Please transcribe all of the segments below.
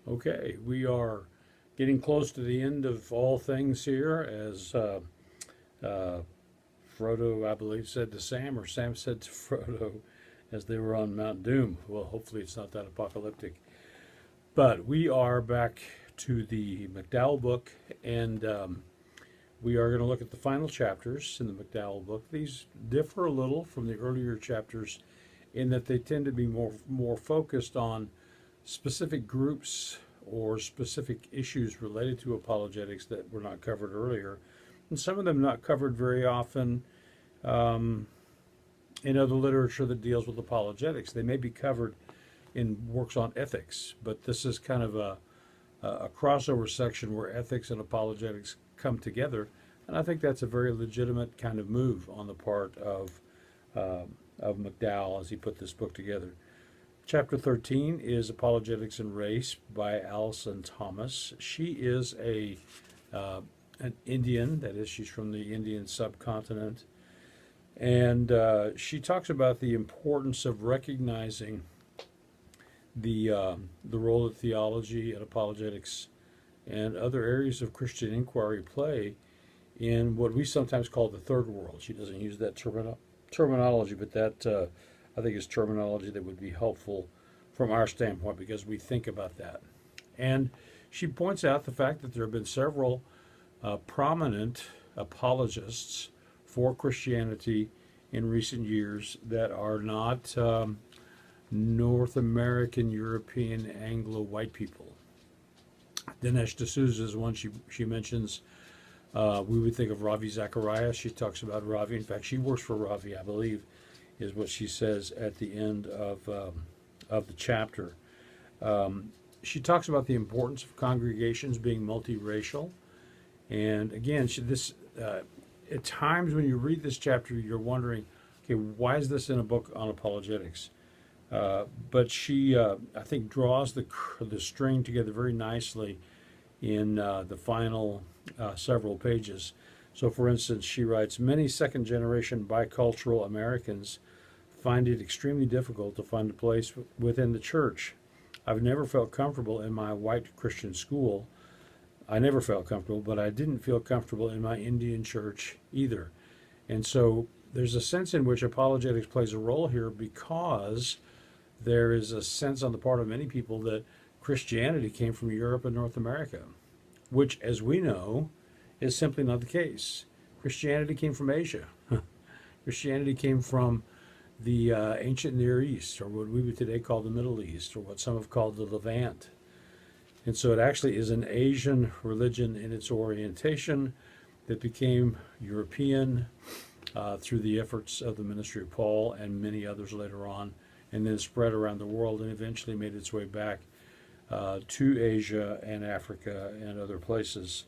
Okay, we are getting close to the end of all things here, as uh, Frodo, I believe, said to Sam, or Sam said to Frodo as they were on Mount Doom. Well, hopefully it's not that apocalyptic. But we are back to the McDowell book, and we are going to look at the final chapters in the McDowell book. These differ a little from the earlier chapters in that they tend to be more focused on specific groups or specific issues related to apologetics that were not covered earlier, and some of them not covered very often um, in other literature that deals with apologetics. They may be covered in works on ethics, but this is kind of a crossover section where ethics and apologetics come together, and I think that's a very legitimate kind of move on the part of McDowell as he put this book together. Chapter 13 is Apologetics and Race by Allison Thomas. She is an Indian, that is, she's from the Indian subcontinent, and she talks about the importance of recognizing the role that theology and apologetics and other areas of Christian inquiry play in what we sometimes call the third world. She doesn't use that terminology, but that I think is terminology that would be helpful from our standpoint because we think about that. And she points out the fact that there have been several prominent apologists for Christianity in recent years that are not North American, European, Anglo white people. Dinesh D'Souza is one she mentions. We would think of Ravi Zacharias. She talks about Ravi. In fact, she works for Ravi, I believe, is what she says at the end of the chapter. She talks about the importance of congregations being multiracial. And again, at times when you read this chapter, you're wondering, okay, why is this in a book on apologetics? But she, I think, draws the string together very nicely in the final several pages. So, for instance, she writes, many second-generation bicultural Americans find it extremely difficult to find a place within the church. I've never felt comfortable in my white Christian school. I never felt comfortable, but I didn't feel comfortable in my Indian church either. And so there's a sense in which apologetics plays a role here because there is a sense on the part of many people that Christianity came from Europe and North America, which, as we know, is simply not the case. Christianity came from Asia. Christianity came from the ancient Near East, or what we would today call the Middle East, or what some have called the Levant. And so it actually is an Asian religion in its orientation that became European through the efforts of the ministry of Paul and many others later on, and then spread around the world and eventually made its way back to Asia and Africa and other places.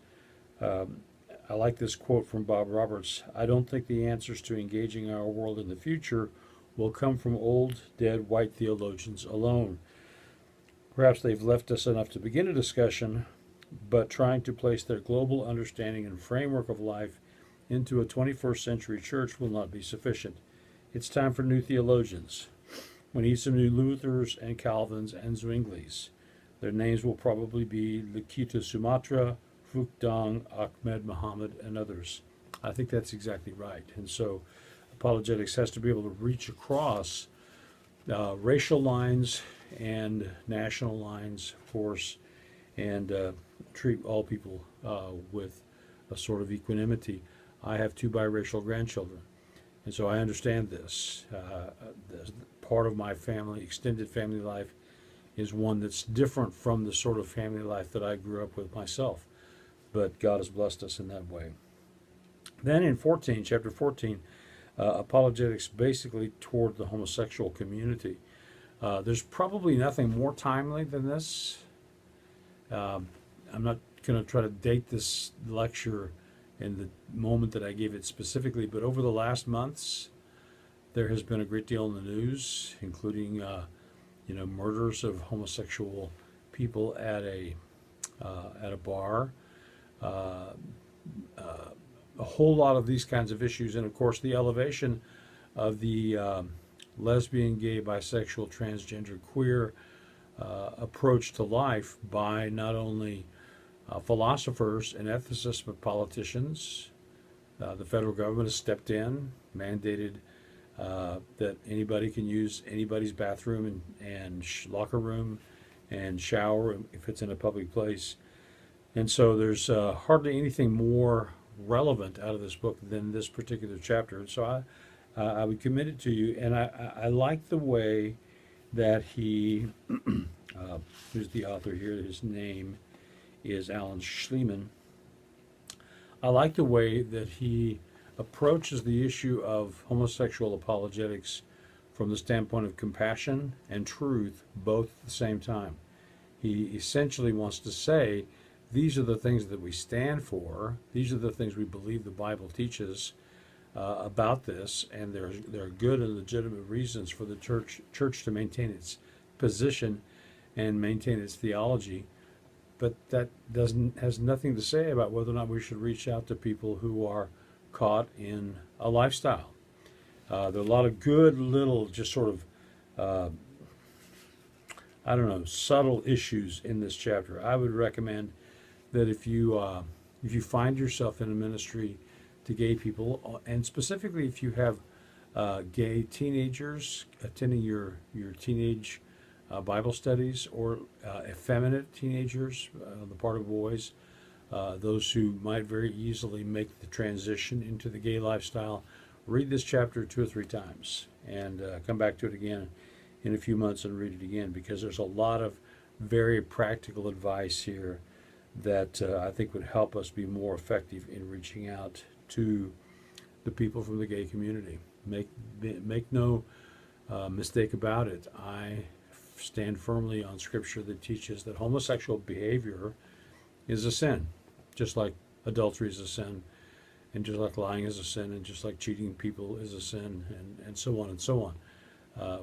I like this quote from Bob Roberts. I don't think the answers to engaging our world in the future will come from old, dead white theologians alone. Perhaps they've left us enough to begin a discussion, but trying to place their global understanding and framework of life into a 21st century church will not be sufficient. It's time for new theologians. We need some new Luthers and Calvins and Zwinglis. Their names will probably be Lakita Sumatra, Phuc Dong, Ahmed Muhammad, and others. I think that's exactly right. And so apologetics has to be able to reach across racial lines and national lines, of course, and treat all people with a sort of equanimity. I have two biracial grandchildren, and so I understand this. Part of my family, extended family life, is one that's different from the sort of family life that I grew up with myself. But God has blessed us in that way. Then in chapter 14, apologetics basically toward the homosexual community. There's probably nothing more timely than this. I'm not going to try to date this lecture in the moment that I gave it specifically, but over the last months, there has been a great deal in the news, including murders of homosexual people at a bar. A whole lot of these kinds of issues, and of course the elevation of the lesbian, gay, bisexual, transgender, queer approach to life by not only philosophers and ethicists, but politicians. The federal government has stepped in, mandated that anybody can use anybody's bathroom and locker room and shower if it's in a public place. And so there's hardly anything more relevant out of this book than this particular chapter. And so I would commit it to you. And I like the way that he, who's the author here, his name is Alan Schleman. I like the way that he approaches the issue of homosexual apologetics from the standpoint of compassion and truth, both at the same time. He essentially wants to say, these are the things that we stand for, these are the things we believe the Bible teaches about this, and there are good and legitimate reasons for the church to maintain its position and maintain its theology. But that has nothing to say about whether or not we should reach out to people who are caught in a lifestyle. There are a lot of good little, just sort of, subtle issues in this chapter. I would recommend that if you find yourself in a ministry to gay people, and specifically if you have gay teenagers attending your teenage Bible studies, or effeminate teenagers on the part of boys, those who might very easily make the transition into the gay lifestyle, read this chapter 2 or 3 times and come back to it again in a few months and read it again, because there's a lot of very practical advice here that I think would help us be more effective in reaching out to the people from the gay community. Make no mistake about it. I stand firmly on Scripture that teaches that homosexual behavior is a sin, just like adultery is a sin, and just like lying is a sin, and just like cheating people is a sin, and so on and so on.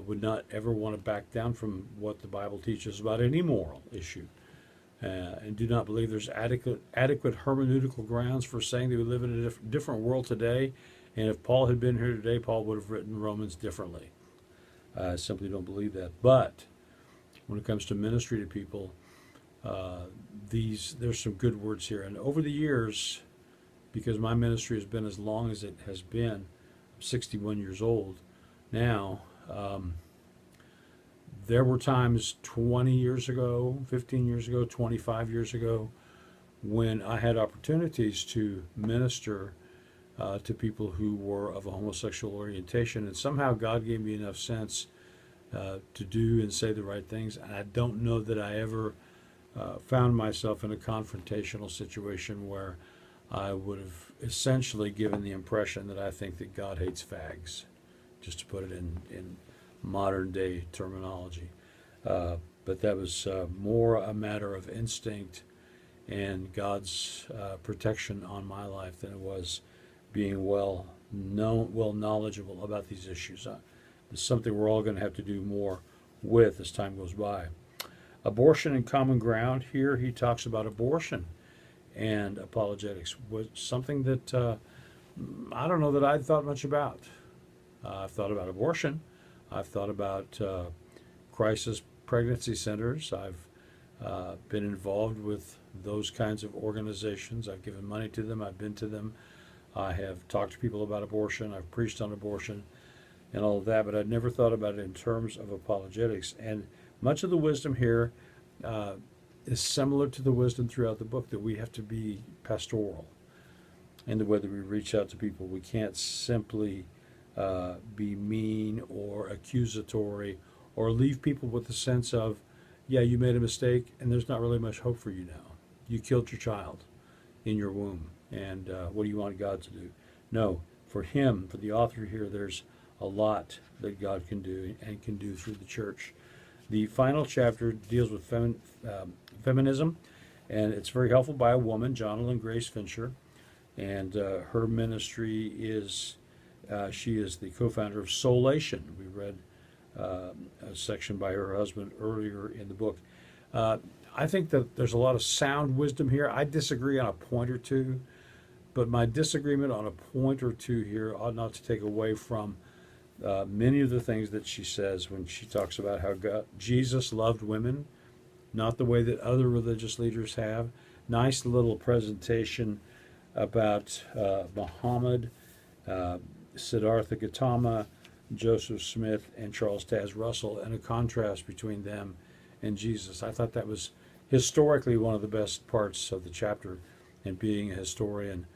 Would not ever want to back down from what the Bible teaches about any moral issue, and do not believe there's adequate hermeneutical grounds for saying that we live in a different world today, and if Paul had been here today, Paul would have written Romans differently. I simply don't believe that. But when it comes to ministry to people, there's some good words here. And over the years, because my ministry has been as long as it has been, I'm 61 years old now, there were times 20 years ago, 15 years ago, 25 years ago, when I had opportunities to minister to people who were of a homosexual orientation, and somehow God gave me enough sense to do and say the right things. And I don't know that I ever found myself in a confrontational situation where I would have essentially given the impression that I think that God hates fags, just to put it in modern day terminology. But that was more a matter of instinct and God's protection on my life than it was being well knowledgeable about these issues. It's something we're all going to have to do more with as time goes by. Abortion and common ground. Here he talks about abortion and apologetics, was something that I don't know that I'd thought much about. I've thought about abortion. I've thought about crisis pregnancy centers. I've been involved with those kinds of organizations. I've given money to them. I've been to them. I have talked to people about abortion. I've preached on abortion and all of that, but I'd never thought about it in terms of apologetics. And much of the wisdom here is similar to the wisdom throughout the book, that we have to be pastoral in the way that we reach out to people. We can't simply be mean or accusatory or leave people with the sense of, yeah, you made a mistake and there's not really much hope for you now. You killed your child in your womb, and what do you want God to do? No, for him, for the author here, there's a lot that God can do and can do through the church. The final chapter deals with feminism, and it's very helpful by a woman, Jonalyn Grace Fincher, and her ministry is, she is the co-founder of Soulation. We read a section by her husband earlier in the book. I think that there's a lot of sound wisdom here. I disagree on a point or two, but my disagreement on a point or two here ought not to take away from many of the things that she says when she talks about how Jesus loved women, not the way that other religious leaders have. Nice little presentation about Muhammad, Siddhartha Gautama, Joseph Smith, and Charles Taze Russell, and a contrast between them and Jesus. I thought that was historically one of the best parts of the chapter. And being a historian,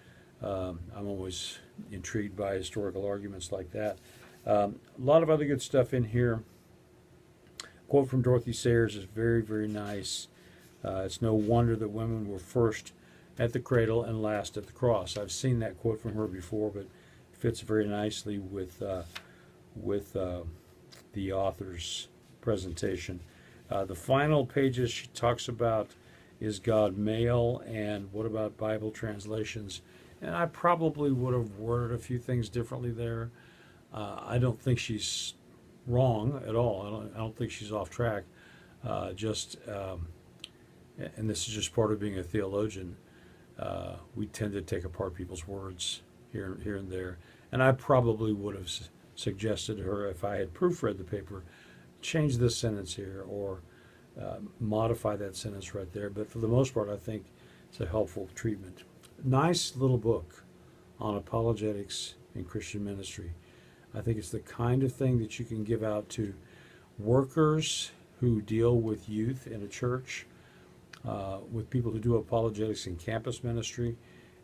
I'm always intrigued by historical arguments like that. A lot of other good stuff in here. Quote from Dorothy Sayers is very, very nice. It's no wonder that women were first at the cradle and last at the cross. I've seen that quote from her before, but it fits very nicely with the author's presentation. The final pages she talks about is God male and what about Bible translations? And I probably would have worded a few things differently there. I don't think she's wrong at all. I don't think she's off track. And this is just part of being a theologian. We tend to take apart people's words here and there. And I probably would have suggested to her, if I had proofread the paper, change this sentence here or modify that sentence right there. But for the most part, I think it's a helpful treatment. Nice little book on apologetics in Christian ministry. I think it's the kind of thing that you can give out to workers who deal with youth in a church, with people who do apologetics in campus ministry,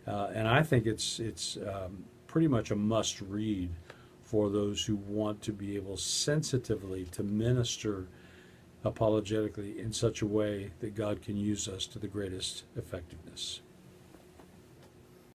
and I think it's pretty much a must-read for those who want to be able sensitively to minister apologetically in such a way that God can use us to the greatest effectiveness.